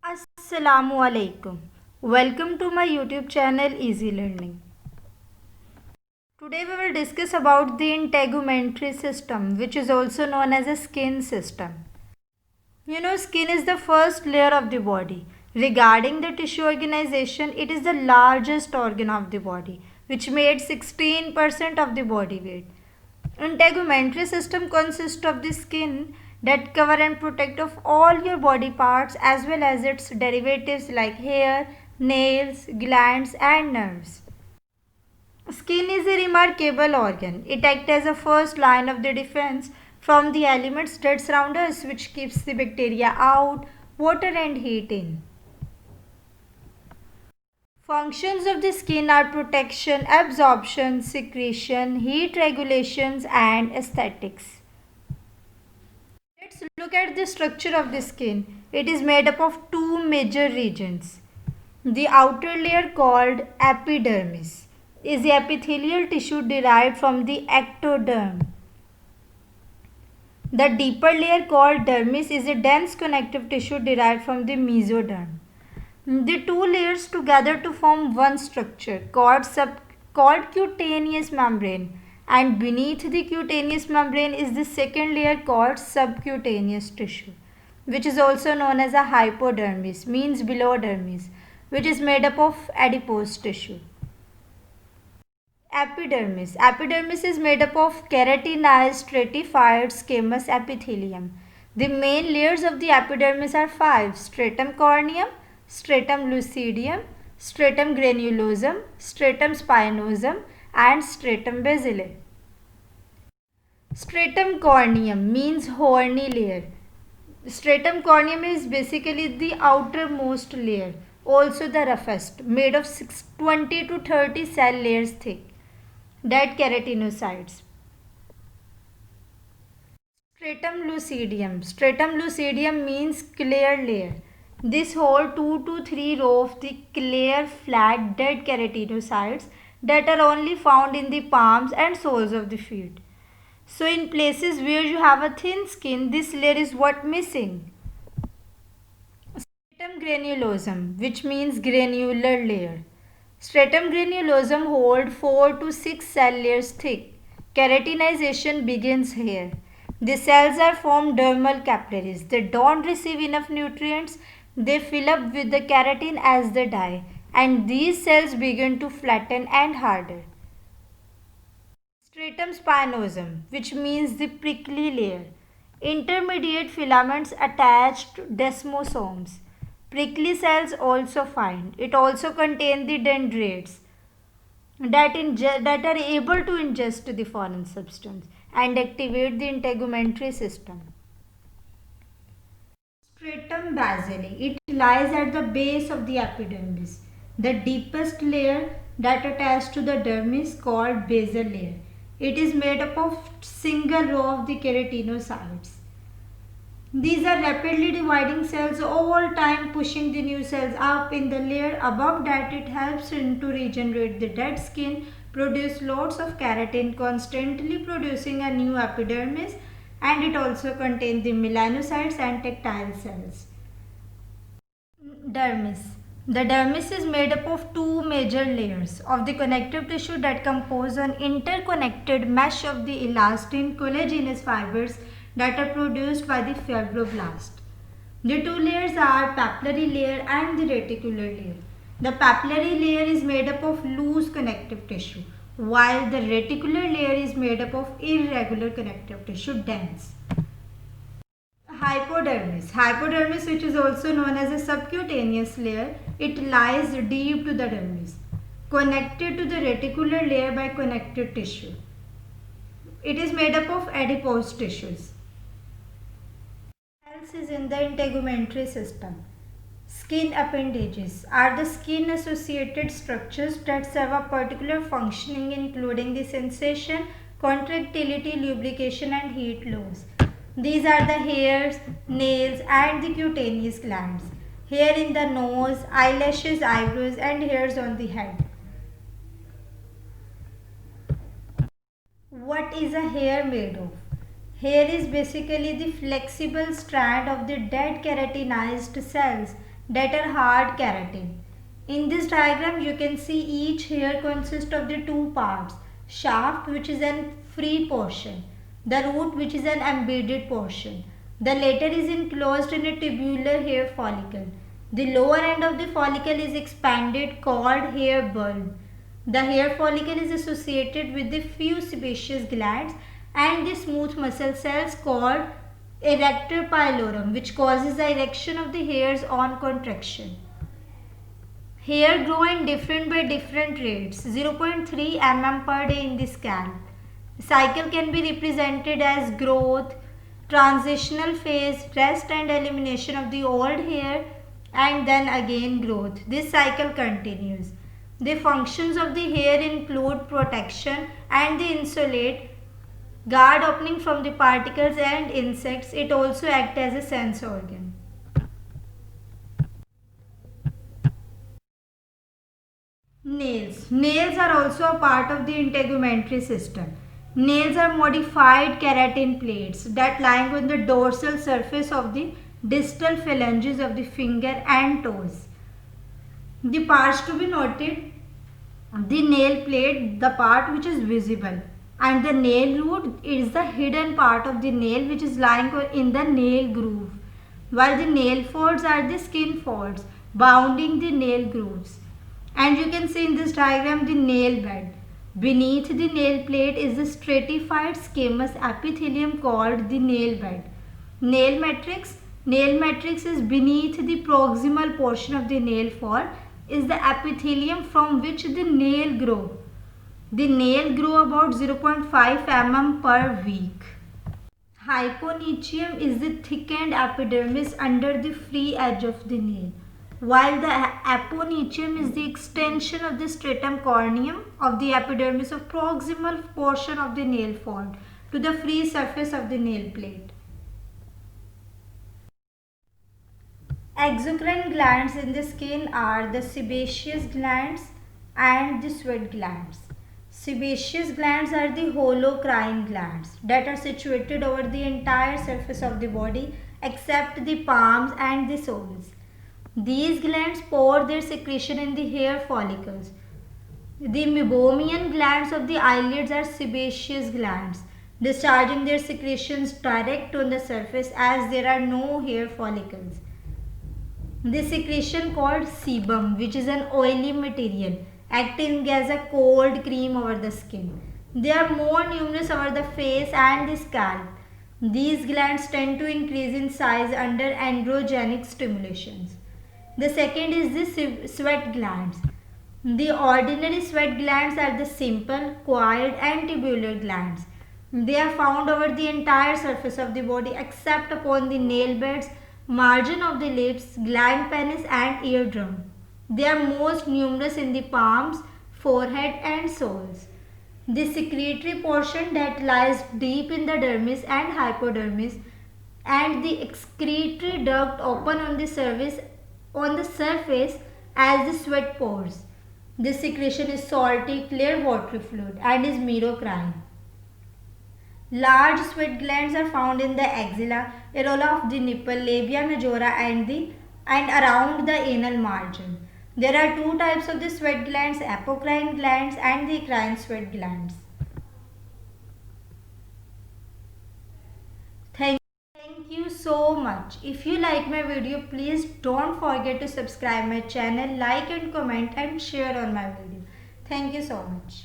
Assalamu alaikum. Welcome to my YouTube channel Easy Learning. Today we will discuss about the integumentary system, which is also known as a skin system. Skin is the first layer of the body. Regarding the tissue organization, it is the largest organ of the body, which made 16% of the body weight. Integumentary system consists of the skin that cover and protect of all your body parts as well as its derivatives like hair, nails, glands and nerves. Skin is a remarkable organ. It acts as a first line of the defense from the elements that surround us, which keeps the bacteria out, water and heat in. Functions of the skin are protection, absorption, secretion, heat regulations and aesthetics. Let's look at the structure of the skin. It is made up of two major regions. The outer layer called epidermis is the epithelial tissue derived from the ectoderm. The deeper layer called dermis is a dense connective tissue derived from the mesoderm. The two layers together to form one structure called cutaneous membrane, and beneath the cutaneous membrane is the second layer called subcutaneous tissue, which is also known as a hypodermis, means below dermis, which is made up of adipose tissue. Epidermis is made up of keratinized stratified squamous epithelium. The main layers of the epidermis are five: stratum corneum, stratum lucidium, stratum granulosum, stratum spinosum, and stratum basilae. Stratum corneum means horny layer. Stratum corneum is basically the outermost layer, also the roughest, made of 20 to 30 cell layers thick. Dead keratinocytes. Stratum lucidium. Stratum lucidium means clear layer. This holds 2 to 3 rows of the clear, flat, dead keratinocytes that are only found in the palms and soles of the feet. So in places where you have a thin skin, this layer is what missing. Stratum granulosum, which means granular layer. Stratum granulosum hold 4 to 6 cell layers thick. Keratinization begins here. The cells are formed dermal capillaries. They don't receive enough nutrients. They fill up with the keratin as they die, and these cells begin to flatten and harden. Stratum spinosum, which means the prickly layer. Intermediate filaments attached to desmosomes. Prickly cells also find. It also contains the dendrites that are able to ingest the foreign substance and activate the integumentary system. Stratum basale. It lies at the base of the epidermis. The deepest layer that attaches to the dermis called basal layer. It is made up of single row of the keratinocytes. These are rapidly dividing cells all time, pushing the new cells up in the layer above that. It helps to regenerate the dead skin, produce lots of keratin, constantly producing a new epidermis, and it also contains the melanocytes and tactile cells. Dermis. The dermis is made up of two major layers of the connective tissue that compose an interconnected mesh of the elastin collagenous fibers that are produced by the fibroblast. The two layers are papillary layer and the reticular layer. The papillary layer is made up of loose connective tissue, while the reticular layer is made up of irregular connective tissue, dense. Hypodermis, which is also known as a subcutaneous layer, it lies deep to the dermis, connected to the reticular layer by connective tissue. It is made up of adipose tissues. What else is in the integumentary system? Skin appendages are the skin associated structures that serve a particular functioning, including the sensation, contractility, lubrication and heat loss. These are the hairs, nails and the cutaneous glands. Hair in the nose, eyelashes, eyebrows and hairs on the head. What is a hair made of? Hair is basically the flexible strand of the dead keratinized cells that are hard keratin. In this diagram, you can see each hair consists of the two parts: shaft, which is a free portion, the root, which is an embedded portion. The latter is enclosed in a tubular hair follicle. The lower end of the follicle is expanded, called hair bulb. The hair follicle is associated with the few sebaceous glands and the smooth muscle cells called erector pylorum, which causes the erection of the hairs on contraction. Hair grow in different by different rates, 0.3 mm per day in the scalp. The cycle can be represented as growth, transitional phase, rest and elimination of the old hair, and then again growth. This cycle continues. The functions of the hair include protection and the insulate, guard opening from the particles and insects. It also acts as a sense organ. Nails. Nails are also a part of the integumentary system. Nails are modified keratin plates that lie on the dorsal surface of the distal phalanges of the finger and toes. The parts to be noted: the nail plate, the part which is visible, and the nail root is the hidden part of the nail which is lying in the nail groove, while the nail folds are the skin folds bounding the nail grooves. And you can see in this diagram the nail bed. Beneath the nail plate is the stratified squamous epithelium called the nail bed. Nail matrix. Nail matrix is beneath the proximal portion of the nail fall, is the epithelium from which the nail grow. The nail grow about 0.5 mm per week. Hyponechium is the thickened epidermis under the free edge of the nail, while the aponechium is the extension of the stratum corneum of the epidermis of proximal portion of the nail fold to the free surface of the nail plate. Exocrine glands in the skin are the sebaceous glands and the sweat glands. Sebaceous glands are the holocrine glands that are situated over the entire surface of the body except the palms and the soles. These glands pour their secretion in the hair follicles. The meibomian glands of the eyelids are sebaceous glands, discharging their secretions direct on the surface as there are no hair follicles. The secretion called sebum, which is an oily material acting as a cold cream over the skin. They are more numerous over the face and the scalp. These glands tend to increase in size under androgenic stimulations. The second is the sweat glands. The ordinary sweat glands are the simple, coiled and tubular glands. They are found over the entire surface of the body except upon the nail beds, margin of the lips, gland penis and eardrum. They are most numerous in the palms, forehead and soles. The secretory portion that lies deep in the dermis and hypodermis, and the excretory duct open on the surface as the sweat pores. This secretion is salty, clear watery fluid and is merocrine. Large sweat glands are found in the axilla, areola of the nipple, labia majora and around the anal margin. There are two types of the sweat glands: apocrine glands and the crine sweat glands. Thank you so much. If you like my video, please don't forget to subscribe my channel, like and comment and share on my video. Thank you so much.